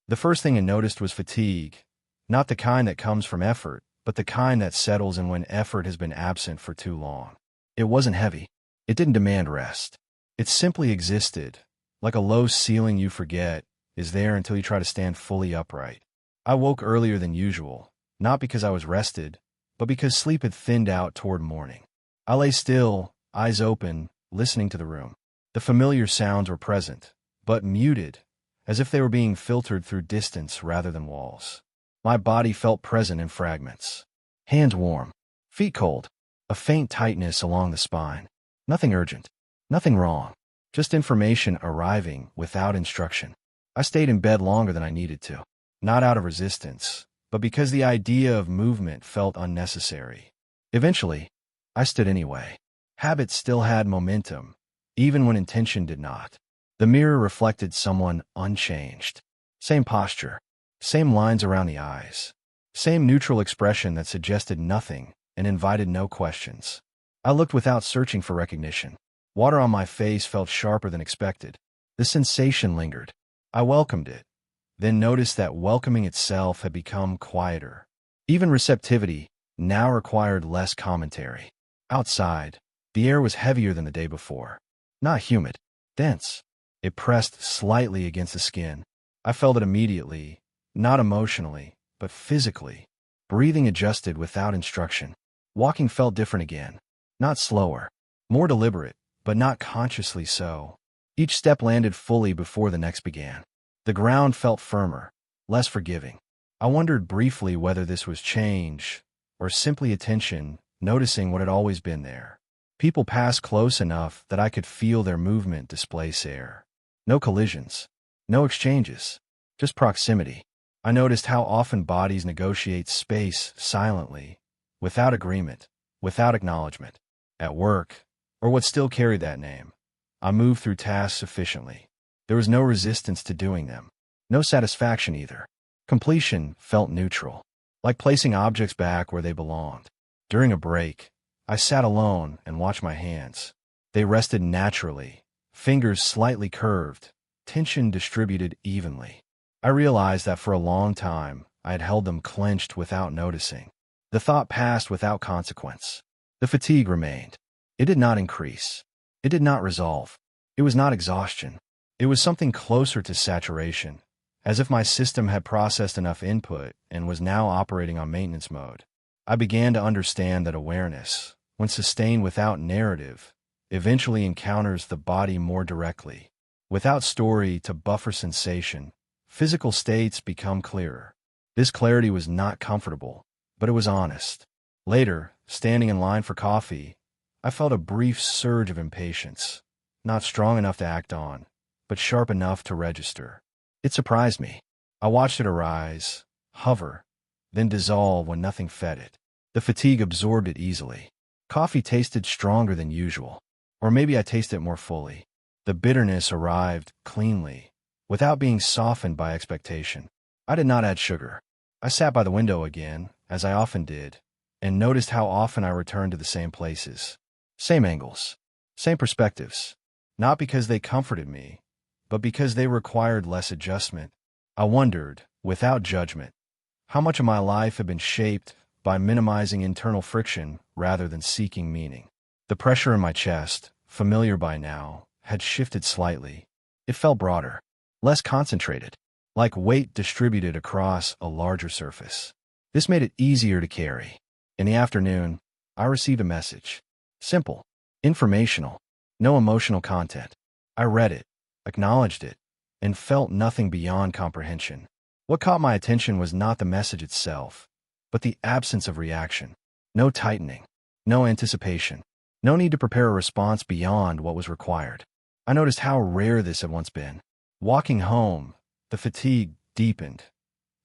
The first thing I noticed was fatigue, not the kind that comes from effort, but the kind that settles in when effort has been absent for too long. It wasn't heavy. It didn't demand rest. It simply existed, like a low ceiling you forget is there until you try to stand fully upright. I woke earlier than usual, not because I was rested, but because sleep had thinned out toward morning. I lay still, eyes open, listening to the room. The familiar sounds were present, but muted, as if they were being filtered through distance rather than walls. My body felt present in fragments. Hands warm, feet cold, a faint tightness along the spine. Nothing urgent, nothing wrong, just information arriving without instruction. I stayed in bed longer than I needed to, not out of resistance, but because the idea of movement felt unnecessary. Eventually, I stood anyway. Habit still had momentum, even when intention did not. The mirror reflected someone unchanged. Same posture, same lines around the eyes, same neutral expression that suggested nothing and invited no questions. I looked without searching for recognition. Water on my face felt sharper than expected. The sensation lingered. I welcomed it, then noticed that welcoming itself had become quieter. Even receptivity now required less commentary. Outside, the air was heavier than the day before. Not humid, dense. It pressed slightly against the skin. I felt it immediately, not emotionally, but physically. Breathing adjusted without instruction. Walking felt different again. Not slower, more deliberate, but not consciously so. Each step landed fully before the next began. The ground felt firmer, less forgiving. I wondered briefly whether this was change, or simply attention, noticing what had always been there. People passed close enough that I could feel their movement displace air. No collisions, no exchanges, just proximity. I noticed how often bodies negotiate space silently, without agreement, without acknowledgement. At work, or what still carried that name, I moved through tasks efficiently. There was no resistance to doing them. No satisfaction either. Completion felt neutral, like placing objects back where they belonged. During a break, I sat alone and watched my hands. They rested naturally, fingers slightly curved, tension distributed evenly. I realized that for a long time, I had held them clenched without noticing. The thought passed without consequence. The fatigue remained. It did not increase. It did not resolve. It was not exhaustion. It was something closer to saturation, as if my system had processed enough input and was now operating on maintenance mode. I began to understand that awareness, when sustained without narrative, eventually encounters the body more directly. Without story to buffer sensation, physical states become clearer. This clarity was not comfortable, but it was honest. Later, standing in line for coffee, I felt a brief surge of impatience, not strong enough to act on, but sharp enough to register. It surprised me. I watched it arise, hover, then dissolve when nothing fed it. The fatigue absorbed it easily. Coffee tasted stronger than usual, or maybe I tasted it more fully. The bitterness arrived cleanly, without being softened by expectation. I did not add sugar. I sat by the window again, as I often did, and noticed how often I returned to the same places. Same angles, same perspectives. Not because they comforted me, but because they required less adjustment. I wondered, without judgment, how much of my life had been shaped by minimizing internal friction rather than seeking meaning. The pressure in my chest, familiar by now, had shifted slightly. It felt broader, less concentrated, like weight distributed across a larger surface. This made it easier to carry. In the afternoon, I received a message. Simple, informational, no emotional content. I read it, acknowledged it, and felt nothing beyond comprehension. What caught my attention was not the message itself, but the absence of reaction. No tightening, no anticipation, no need to prepare a response beyond what was required. I noticed how rare this had once been. Walking home, the fatigue deepened,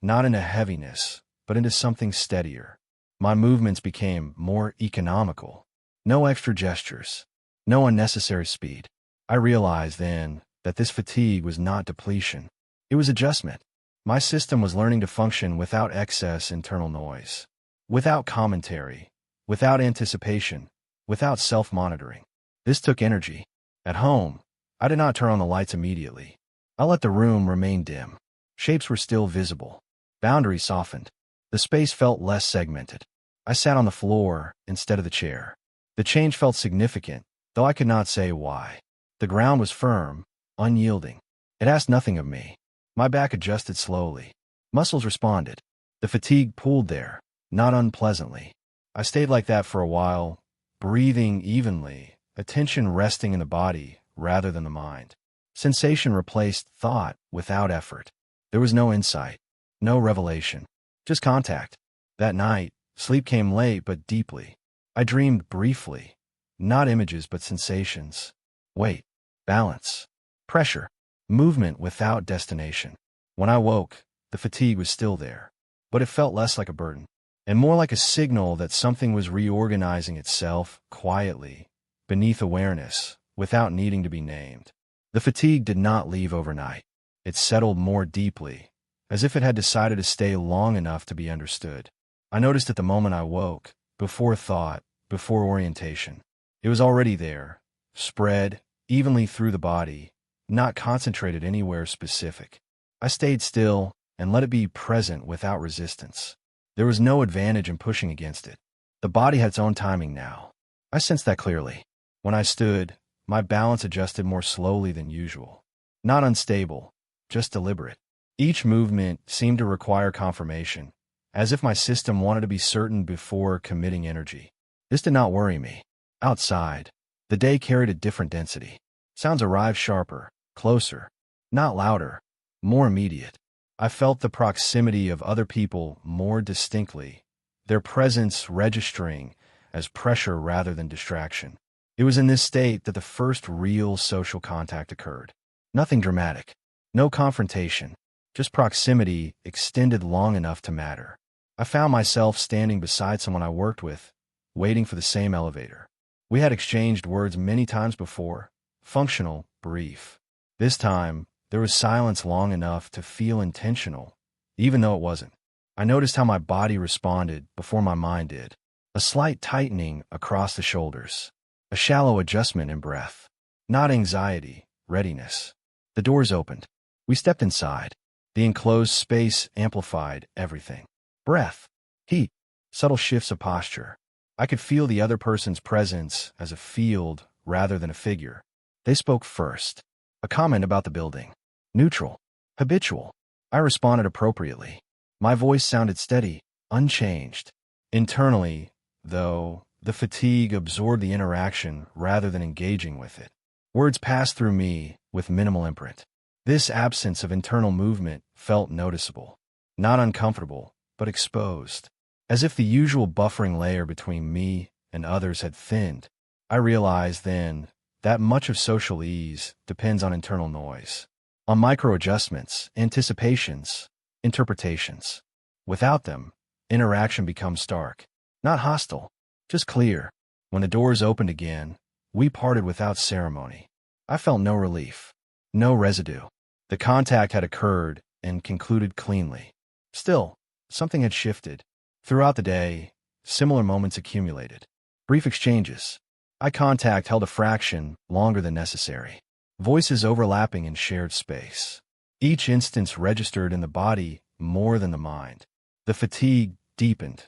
not into heaviness, but into something steadier. My movements became more economical. No extra gestures, no unnecessary speed. I realized then that this fatigue was not depletion. It was adjustment. My system was learning to function without excess internal noise, without commentary, without anticipation, without self-monitoring. This took energy. At home, I did not turn on the lights immediately. I let the room remain dim. Shapes were still visible. Boundaries softened. The space felt less segmented. I sat on the floor instead of the chair. The change felt significant, though I could not say why. The ground was firm, unyielding. It asked nothing of me. My back adjusted slowly. Muscles responded. The fatigue pooled there, not unpleasantly. I stayed like that for a while, breathing evenly, attention resting in the body rather than the mind. Sensation replaced thought without effort. There was no insight, no revelation, just contact. That night, sleep came late but deeply. I dreamed briefly, not images but sensations. Weight, balance, pressure, movement without destination. When I woke, the fatigue was still there, but it felt less like a burden, and more like a signal that something was reorganizing itself quietly, beneath awareness, without needing to be named. The fatigue did not leave overnight. It settled more deeply, as if it had decided to stay long enough to be understood. I noticed at the moment I woke, before thought, before orientation. It was already there, spread evenly through the body, not concentrated anywhere specific. I stayed still and let it be present without resistance. There was no advantage in pushing against it. The body had its own timing now. I sensed that clearly. When I stood, my balance adjusted more slowly than usual. Not unstable, just deliberate. Each movement seemed to require confirmation, as if my system wanted to be certain before committing energy. This did not worry me. Outside, the day carried a different density. Sounds arrived sharper, closer, not louder, more immediate. I felt the proximity of other people more distinctly, their presence registering as pressure rather than distraction. It was in this state that the first real social contact occurred. Nothing dramatic, no confrontation, just proximity extended long enough to matter. I found myself standing beside someone I worked with, waiting for the same elevator. We had exchanged words many times before, functional, brief. This time, there was silence long enough to feel intentional, even though it wasn't. I noticed how my body responded before my mind did. A slight tightening across the shoulders. A shallow adjustment in breath. Not anxiety, readiness. The doors opened. We stepped inside. The enclosed space amplified everything. Breath, heat, subtle shifts of posture. I could feel the other person's presence as a field rather than a figure. They spoke first. A comment about the building. Neutral. Habitual. I responded appropriately. My voice sounded steady, unchanged. Internally, though, the fatigue absorbed the interaction rather than engaging with it. Words passed through me with minimal imprint. This absence of internal movement felt noticeable. Not uncomfortable, but exposed. As if the usual buffering layer between me and others had thinned. I realized then that much of social ease depends on internal noise, on micro-adjustments, anticipations, interpretations. Without them, interaction becomes stark, not hostile, just clear. When the doors opened again, we parted without ceremony. I felt no relief, no residue. The contact had occurred and concluded cleanly. Still, something had shifted. Throughout the day, similar moments accumulated. Brief exchanges. Eye contact held a fraction longer than necessary. Voices overlapping in shared space. Each instance registered in the body more than the mind. The fatigue deepened,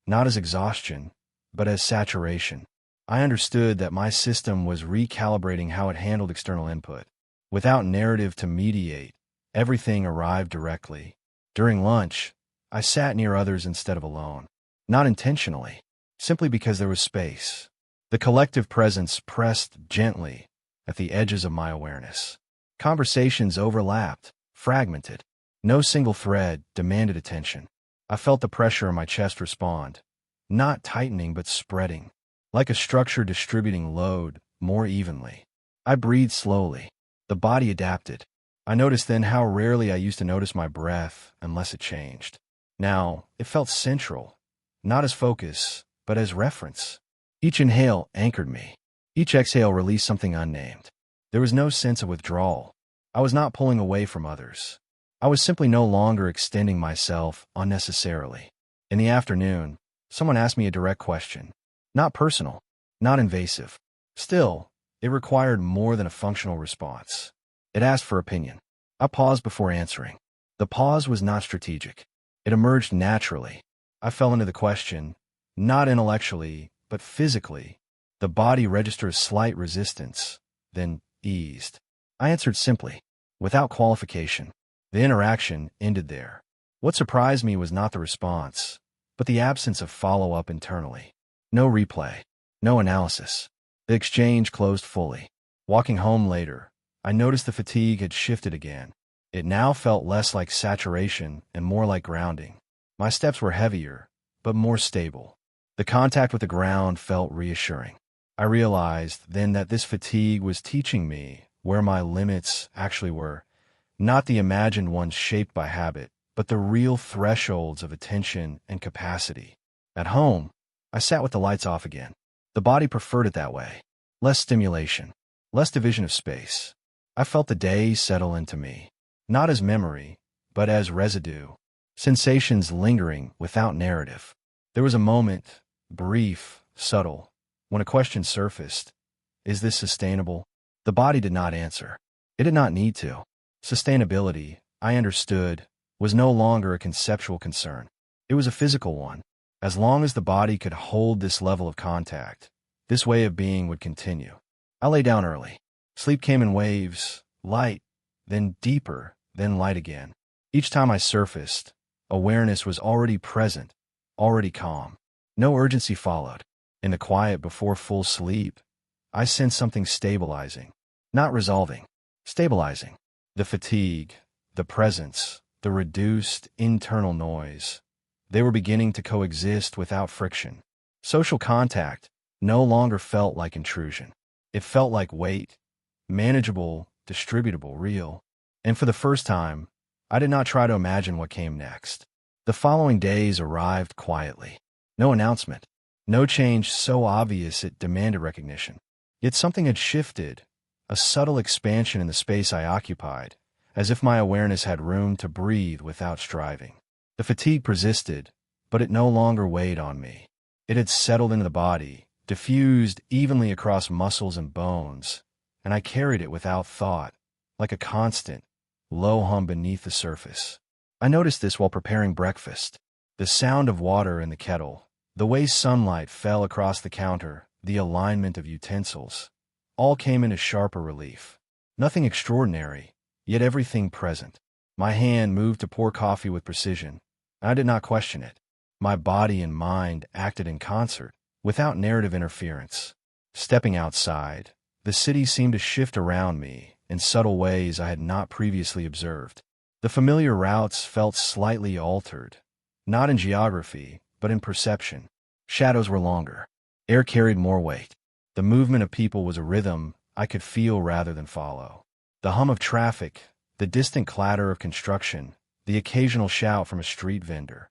not as exhaustion, but as saturation. I understood that my system was recalibrating how it handled external input. Without narrative to mediate, everything arrived directly. During lunch, I sat near others instead of alone. Not intentionally, simply because there was space. The collective presence pressed gently at the edges of my awareness. Conversations overlapped, fragmented. No single thread demanded attention. I felt the pressure in my chest respond, not tightening but spreading, like a structure distributing load more evenly. I breathed slowly. The body adapted. I noticed then how rarely I used to notice my breath unless it changed. Now, it felt central, not as focus, but as reference. Each inhale anchored me. Each exhale released something unnamed. There was no sense of withdrawal. I was not pulling away from others. I was simply no longer extending myself unnecessarily. In the afternoon, someone asked me a direct question. Not personal, not invasive. Still, it required more than a functional response. It asked for opinion. I paused before answering. The pause was not strategic. It emerged naturally. I fell into the question, not intellectually, but physically. The body registered a slight resistance, then eased. I answered simply, without qualification. The interaction ended there. What surprised me was not the response, but the absence of follow-up internally. No replay, no analysis. The exchange closed fully. Walking home later, I noticed the fatigue had shifted again. It now felt less like saturation and more like grounding. My steps were heavier, but more stable. The contact with the ground felt reassuring. I realized then that this fatigue was teaching me where my limits actually were, not the imagined ones shaped by habit, but the real thresholds of attention and capacity. At home, I sat with the lights off again. The body preferred it that way. Less stimulation, less division of space. I felt the day settle into me, not as memory, but as residue, sensations lingering without narrative. There was a moment, brief, subtle, when a question surfaced. Is this sustainable? The body did not answer. It did not need to. Sustainability, I understood, was no longer a conceptual concern. It was a physical one. As long as the body could hold this level of contact, this way of being would continue. I lay down early. Sleep came in waves, light, then deeper, then light again. Each time I surfaced, awareness was already present, already calm. No urgency followed. In the quiet before full sleep, I sensed something stabilizing, not resolving, stabilizing. The fatigue, the presence, the reduced internal noise. They were beginning to coexist without friction. Social contact no longer felt like intrusion. It felt like weight, manageable, distributable, real. And for the first time, I did not try to imagine what came next. The following days arrived quietly. No announcement. No change so obvious it demanded recognition. Yet something had shifted, a subtle expansion in the space I occupied, as if my awareness had room to breathe without striving. The fatigue persisted, but it no longer weighed on me. It had settled into the body, diffused evenly across muscles and bones, and I carried it without thought, like a constant, low hum beneath the surface. I noticed this while preparing breakfast. The sound of water in the kettle, the way sunlight fell across the counter, the alignment of utensils, all came into sharper relief. Nothing extraordinary, yet everything present. My hand moved to pour coffee with precision. I did not question it. My body and mind acted in concert, without narrative interference. Stepping outside, the city seemed to shift around me in subtle ways I had not previously observed. The familiar routes felt slightly altered, not in geography, but in perception. Shadows were longer. Air carried more weight. The movement of people was a rhythm I could feel rather than follow. The hum of traffic, the distant clatter of construction, the occasional shout from a street vendor.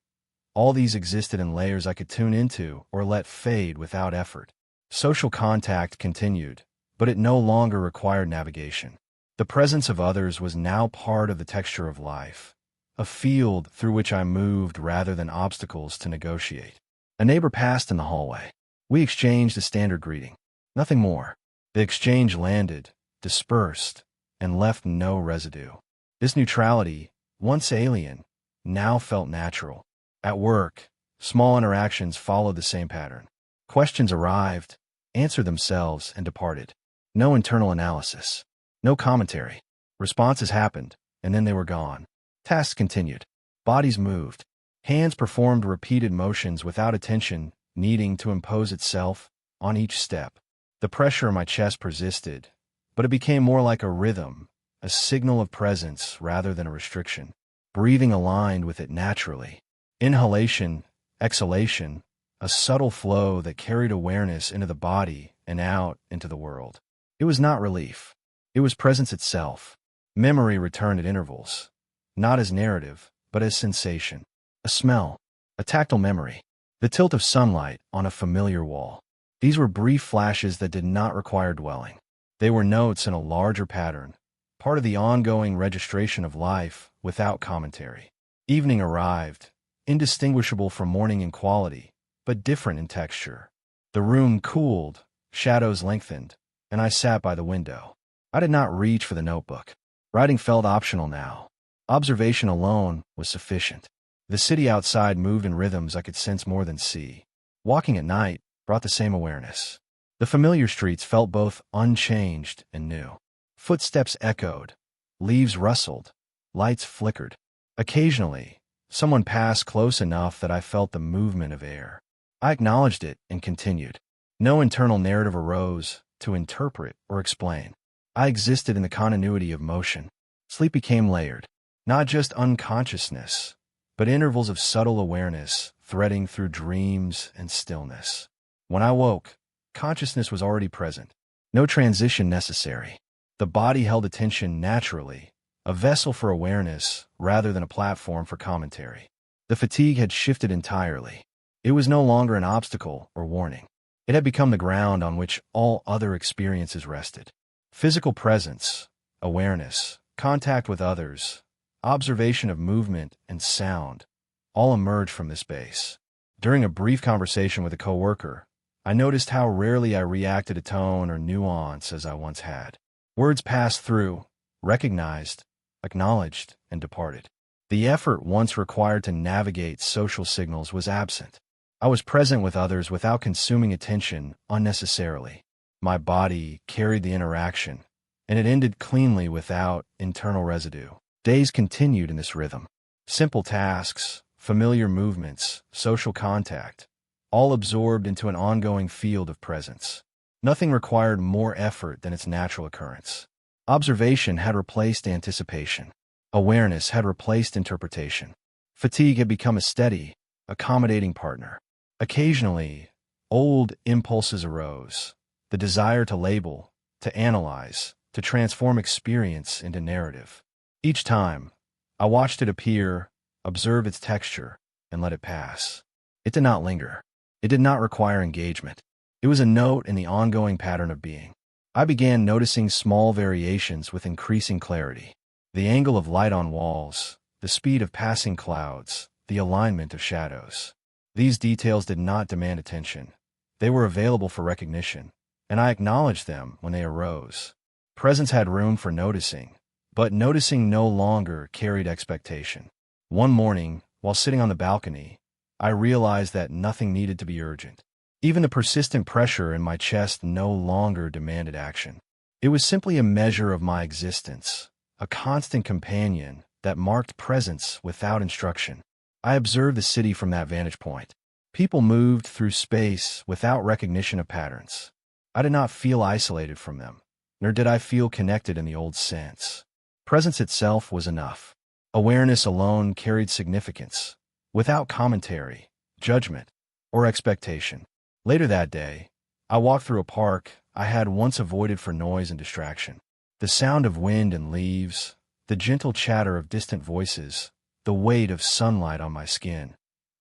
All these existed in layers I could tune into or let fade without effort. Social contact continued, but it no longer required navigation. The presence of others was now part of the texture of life, a field through which I moved rather than obstacles to negotiate. A neighbor passed in the hallway. We exchanged a standard greeting. Nothing more. The exchange landed, dispersed, and left no residue. This neutrality, once alien, now felt natural. At work, small interactions followed the same pattern. Questions arrived, answered themselves, and departed. No internal analysis. No commentary. Responses happened, and then they were gone. Tasks continued. Bodies moved. Hands performed repeated motions without attention needing to impose itself on each step. The pressure in my chest persisted, but it became more like a rhythm, a signal of presence rather than a restriction. Breathing aligned with it naturally. Inhalation, exhalation, a subtle flow that carried awareness into the body and out into the world. It was not relief. It was presence itself. Memory returned at intervals, not as narrative, but as sensation. A smell, a tactile memory, the tilt of sunlight on a familiar wall. These were brief flashes that did not require dwelling. They were notes in a larger pattern, part of the ongoing registration of life without commentary. Evening arrived, indistinguishable from morning in quality, but different in texture. The room cooled, shadows lengthened, and I sat by the window. I did not reach for the notebook. Writing felt optional now. Observation alone was sufficient. The city outside moved in rhythms I could sense more than see. Walking at night brought the same awareness. The familiar streets felt both unchanged and new. Footsteps echoed, leaves rustled, lights flickered. Occasionally, someone passed close enough that I felt the movement of air. I acknowledged it and continued. No internal narrative arose to interpret or explain. I existed in the continuity of motion. Sleep became layered, not just unconsciousness, but intervals of subtle awareness threading through dreams and stillness. When I woke, consciousness was already present. No transition necessary. The body held attention naturally, a vessel for awareness rather than a platform for commentary. The fatigue had shifted entirely. It was no longer an obstacle or warning. It had become the ground on which all other experiences rested. Physical presence, awareness, contact with others, observation of movement and sound, all emerged from this base. During a brief conversation with a coworker, I noticed how rarely I reacted to tone or nuance as I once had. Words passed through, recognized, acknowledged, and departed. The effort once required to navigate social signals was absent. I was present with others without consuming attention unnecessarily. My body carried the interaction, and it ended cleanly without internal residue. Days continued in this rhythm. Simple tasks, familiar movements, social contact, all absorbed into an ongoing field of presence. Nothing required more effort than its natural occurrence. Observation had replaced anticipation. Awareness had replaced interpretation. Fatigue had become a steady, accommodating partner. Occasionally, old impulses arose, the desire to label, to analyze, to transform experience into narrative. Each time, I watched it appear, observed its texture, and let it pass. It did not linger. It did not require engagement. It was a note in the ongoing pattern of being. I began noticing small variations with increasing clarity. The angle of light on walls, the speed of passing clouds, the alignment of shadows. These details did not demand attention. They were available for recognition, and I acknowledged them when they arose. Presence had room for noticing, but noticing no longer carried expectation. One morning, while sitting on the balcony, I realized that nothing needed to be urgent. Even the persistent pressure in my chest no longer demanded action. It was simply a measure of my existence, a constant companion that marked presence without instruction. I observed the city from that vantage point. People moved through space without recognition of patterns. I did not feel isolated from them, nor did I feel connected in the old sense. Presence itself was enough. Awareness alone carried significance, without commentary, judgment, or expectation. Later that day, I walked through a park I had once avoided for noise and distraction. The sound of wind and leaves, the gentle chatter of distant voices, the weight of sunlight on my skin,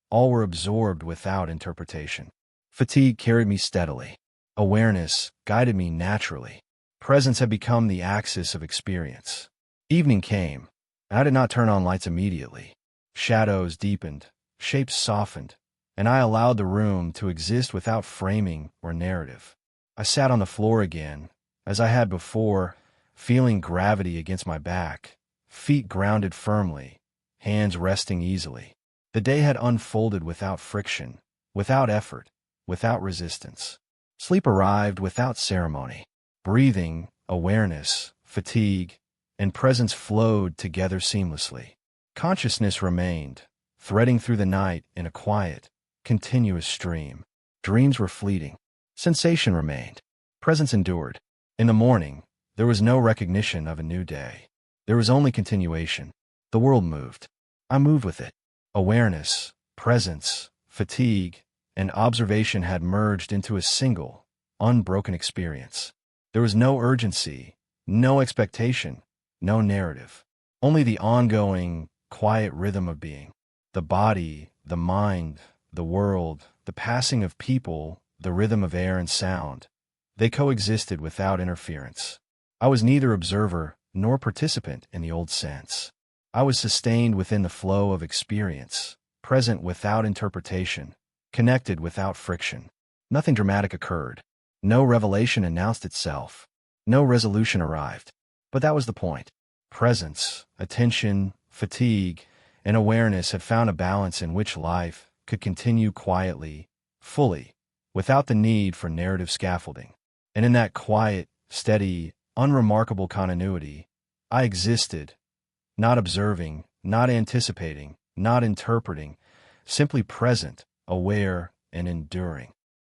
all were absorbed without interpretation. Fatigue carried me steadily. Awareness guided me naturally. Presence had become the axis of experience. Evening came, and I did not turn on lights immediately. Shadows deepened, shapes softened, and I allowed the room to exist without framing or narrative. I sat on the floor again, as I had before, feeling gravity against my back, feet grounded firmly, hands resting easily. The day had unfolded without friction, without effort, without resistance. Sleep arrived without ceremony. Breathing, awareness, fatigue, and presence flowed together seamlessly. Consciousness remained, threading through the night in a quiet, continuous stream. Dreams were fleeting. Sensation remained. Presence endured. In the morning, there was no recognition of a new day. There was only continuation. The world moved. I moved with it. Awareness, presence, fatigue, and observation had merged into a single, unbroken experience. There was no urgency, no expectation, no narrative. Only the ongoing, quiet rhythm of being. The body, the mind, the world, the passing of people, the rhythm of air and sound. They coexisted without interference. I was neither observer nor participant in the old sense. I was sustained within the flow of experience, present without interpretation, connected without friction. Nothing dramatic occurred. No revelation announced itself. No resolution arrived. But that was the point. Presence, attention, fatigue, and awareness had found a balance in which life could continue quietly, fully, without the need for narrative scaffolding. And in that quiet, steady, unremarkable continuity, I existed, not observing, not anticipating, not interpreting, simply present, aware, and enduring.